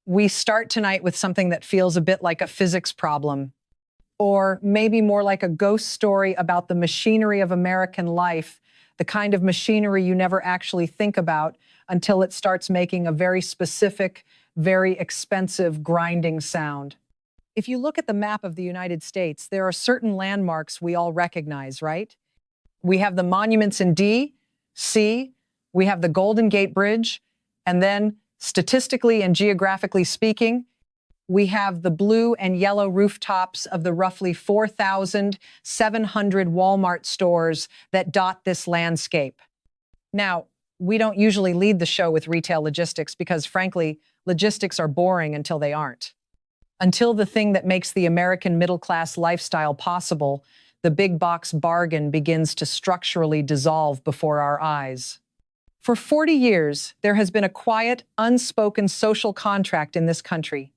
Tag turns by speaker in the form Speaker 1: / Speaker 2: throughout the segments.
Speaker 1: We start tonight with something that feels a bit like a physics problem, or maybe more like a ghost story about the machinery of American life, the kind of machinery you never actually think about until it starts making a very specific, very expensive grinding sound. If you look at the map of the United States, there are certain landmarks we all recognize, right? We have the monuments in D, C, we have the Golden Gate Bridge, and then, statistically and geographically speaking, we have the blue and yellow rooftops of the roughly 4,700 Walmart stores that dot this landscape. Now, we don't usually lead the show with retail logistics because, frankly, logistics are boring until they aren't. Until the thing that makes the American middle-class lifestyle possible, the big box bargain, begins to structurally dissolve before our eyes. For 40 years, there has been a quiet, unspoken social contract in this country.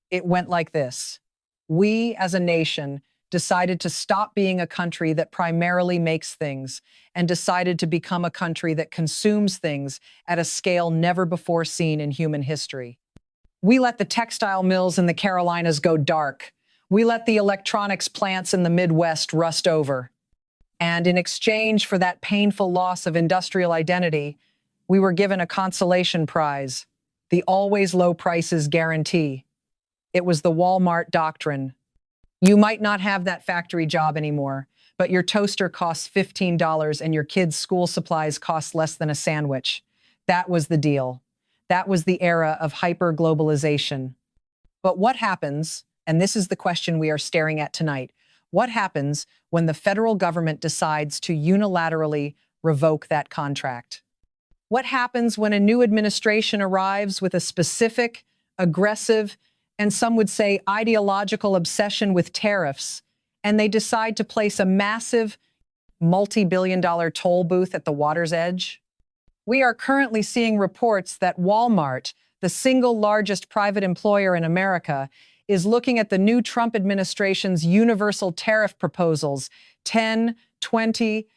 Speaker 1: It went like this. We, as a nation, decided to stop being a country that primarily makes things and decided to become a country that consumes things at a scale never before seen in human history. We let the textile mills in the Carolinas go dark. We let the electronics plants in the Midwest rust over. And in exchange for that painful loss of industrial identity, we were given a consolation prize, the always low prices guarantee. It was the Walmart doctrine. You might not have that factory job anymore, but your toaster costs $15 and your kids' school supplies cost less than a sandwich. That was the deal. That was the era of hyper-globalization. But what happens, and this is the question we are staring at tonight, what happens when the federal government decides to unilaterally revoke that contract? What happens when a new administration arrives with a specific, aggressive, and some would say ideological obsession with tariffs, and they decide to place a massive, multi-billion-dollar toll booth at the water's edge? We are currently seeing reports that Walmart, the single largest private employer in America, is looking at the new Trump administration's universal tariff proposals, 10, 20,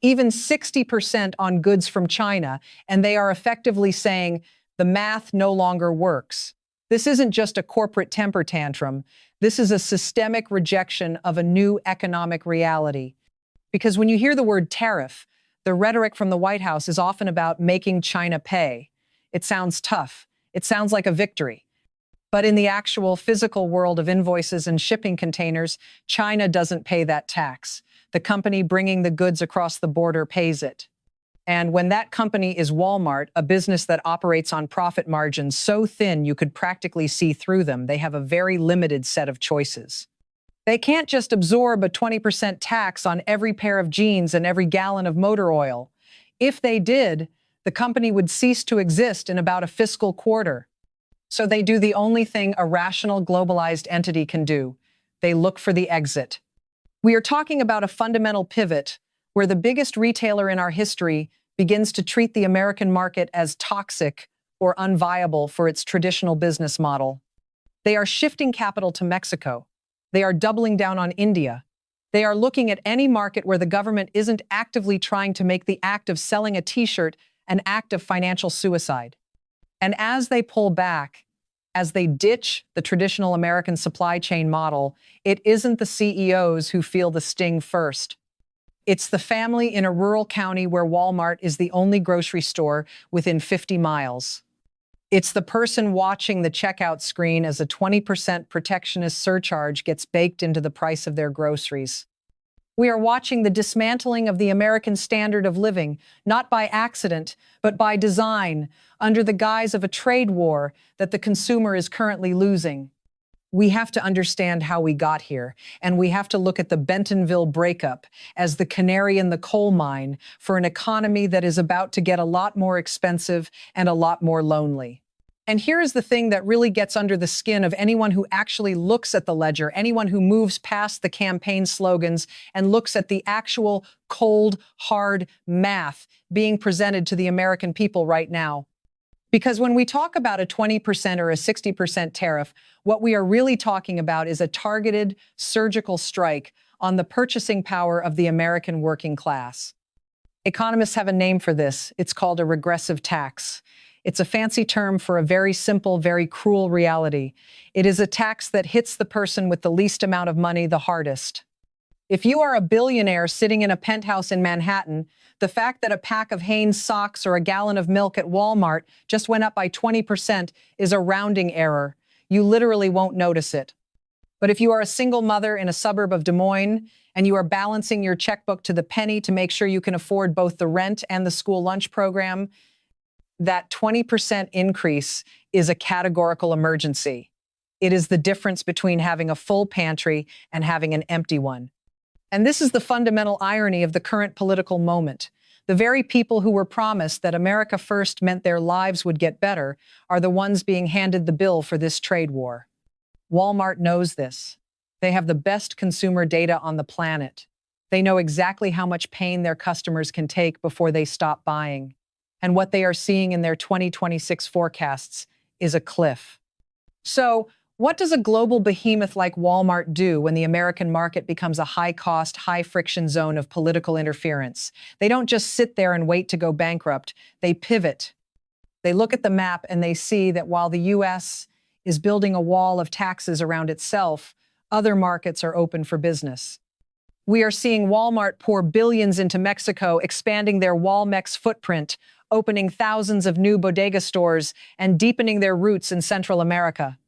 Speaker 1: even 60% on goods from China, and they are effectively saying the math no longer works. This isn't just a corporate temper tantrum. This is a systemic rejection of a new economic reality. Because when you hear the word tariff, the rhetoric from the White House is often about making China pay. It sounds tough. It sounds like a victory. But in the actual physical world of invoices and shipping containers, China doesn't pay that tax. The company bringing the goods across the border pays it. And when that company is Walmart, a business that operates on profit margins so thin you could practically see through them, they have a very limited set of choices. They can't just absorb a 20% tax on every pair of jeans and every gallon of motor oil. If they did, the company would cease to exist in about a fiscal quarter. So they do the only thing a rational globalized entity can do. They look for the exit. We are talking about a fundamental pivot where the biggest retailer in our history begins to treat the American market as toxic or unviable for its traditional business model. They are shifting capital to Mexico. They are doubling down on India. They are looking at any market where the government isn't actively trying to make the act of selling a t-shirt an act of financial suicide. And as they pull back, as they ditch the traditional American supply chain model, it isn't the CEOs who feel the sting first. It's the family in a rural county where Walmart is the only grocery store within 50 miles. It's the person watching the checkout screen as a 20% protectionist surcharge gets baked into the price of their groceries. We are watching the dismantling of the American standard of living, not by accident, but by design, under the guise of a trade war that the consumer is currently losing. We have to understand how we got here, and we have to look at the Bentonville breakup as the canary in the coal mine for an economy that is about to get a lot more expensive and a lot more lonely. And here is the thing that really gets under the skin of anyone who actually looks at the ledger, anyone who moves past the campaign slogans and looks at the actual cold, hard math being presented to the American people right now. Because when we talk about a 20% or a 60% tariff, what we are really talking about is a targeted surgical strike on the purchasing power of the American working class. Economists have a name for this. It's called a regressive tax. It's a fancy term for a very simple, very cruel reality. It is a tax that hits the person with the least amount of money the hardest. If you are a billionaire sitting in a penthouse in Manhattan, the fact that a pack of Hanes socks or a gallon of milk at Walmart just went up by 20% is a rounding error. You literally won't notice it. But if you are a single mother in a suburb of Des Moines and you are balancing your checkbook to the penny to make sure you can afford both the rent and the school lunch program, that 20% increase is a categorical emergency. It is the difference between having a full pantry and having an empty one. And this is the fundamental irony of the current political moment. The very people who were promised that America first meant their lives would get better are the ones being handed the bill for this trade war. Walmart knows this. They have the best consumer data on the planet. They know exactly how much pain their customers can take before they stop buying. And what they are seeing in their 2026 forecasts is a cliff. So, what does a global behemoth like Walmart do when the American market becomes a high-cost, high-friction zone of political interference? They don't just sit there and wait to go bankrupt. They pivot. They look at the map and they see that while the U.S. is building a wall of taxes around itself, other markets are open for business. We are seeing Walmart pour billions into Mexico, expanding their Walmex footprint, opening thousands of new bodega stores, and deepening their roots in Central America.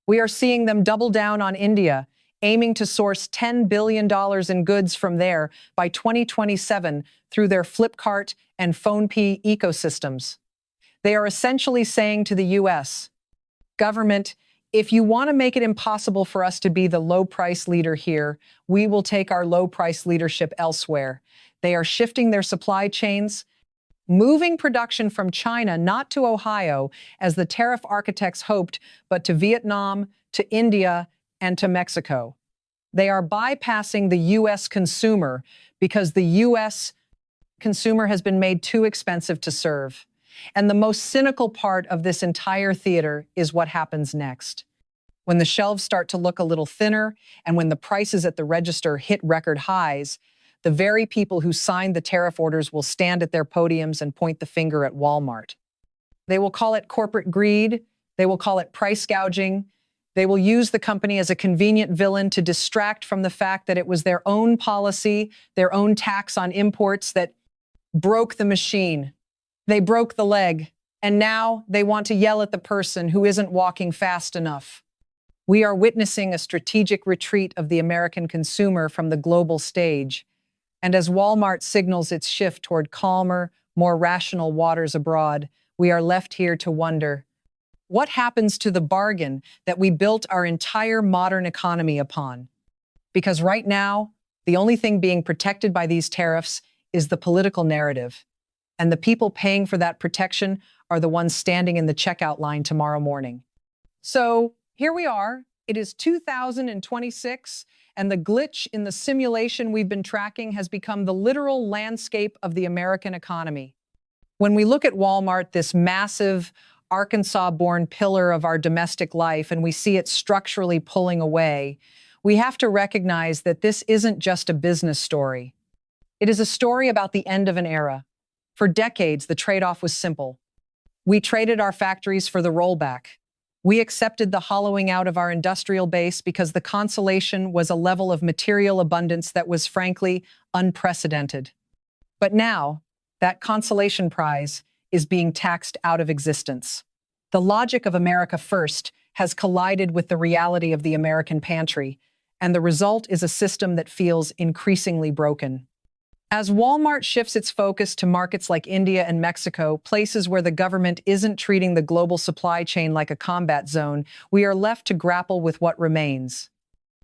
Speaker 1: We are seeing them double down on India, aiming to source $10 billion in goods from there by 2027 through their Flipkart and PhonePe ecosystems. They are essentially saying to the U.S. government, if you want to make it impossible for us to be the low-price leader here, we will take our low-price leadership elsewhere. They are shifting their supply chains, moving production from China, not to Ohio, as the tariff architects hoped, but to Vietnam, to India, and to Mexico. They are bypassing the U.S. consumer because the U.S. consumer has been made too expensive to serve. And the most cynical part of this entire theater is what happens next. When the shelves start to look a little thinner, and when the prices at the register hit record highs, the very people who signed the tariff orders will stand at their podiums and point the finger at Walmart. They will call it corporate greed. They will call it price gouging. They will use the company as a convenient villain to distract from the fact that it was their own policy, their own tax on imports that broke the machine. They broke the leg, and now they want to yell at the person who isn't walking fast enough. We are witnessing a strategic retreat of the American consumer from the global stage. And as Walmart signals its shift toward calmer, more rational waters abroad, we are left here to wonder, what happens to the bargain that we built our entire modern economy upon? Because right now, the only thing being protected by these tariffs is the political narrative. And the people paying for that protection are the ones standing in the checkout line tomorrow morning. So here we are. It is 2026. And the glitch in the simulation we've been tracking has become the literal landscape of the American economy. When we look at Walmart, this massive Arkansas-born pillar of our domestic life, and we see it structurally pulling away, we have to recognize that this isn't just a business story. It is a story about the end of an era. For decades, the trade-off was simple. We traded our factories for the rollback. We accepted the hollowing out of our industrial base because the consolation was a level of material abundance that was, frankly, unprecedented. But now, that consolation prize is being taxed out of existence. The logic of America First has collided with the reality of the American pantry, and the result is a system that feels increasingly broken. As Walmart shifts its focus to markets like India and Mexico, places where the government isn't treating the global supply chain like a combat zone, we are left to grapple with what remains.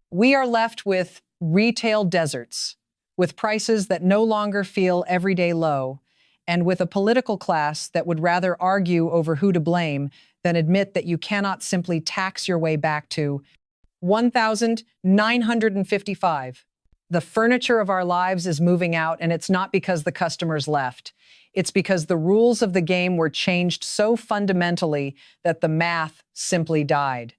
Speaker 1: We are left with retail deserts, with prices that no longer feel everyday low, and with a political class that would rather argue over who to blame than admit that you cannot simply tax your way back to 1,955. The furniture of our lives is moving out, and it's not because the customers left. It's because the rules of the game were changed so fundamentally that the math simply died.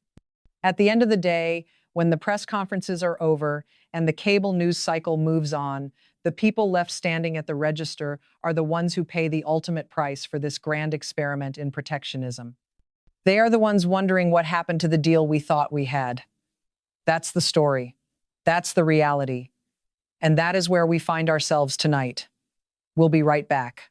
Speaker 1: At the end of the day, when the press conferences are over and the cable news cycle moves on, The people left standing at the register are the ones who pay the ultimate price for this grand experiment in protectionism. They are the ones wondering what happened to the deal we thought we had. That's the story. That's the reality. And that is where we find ourselves tonight. We'll be right back.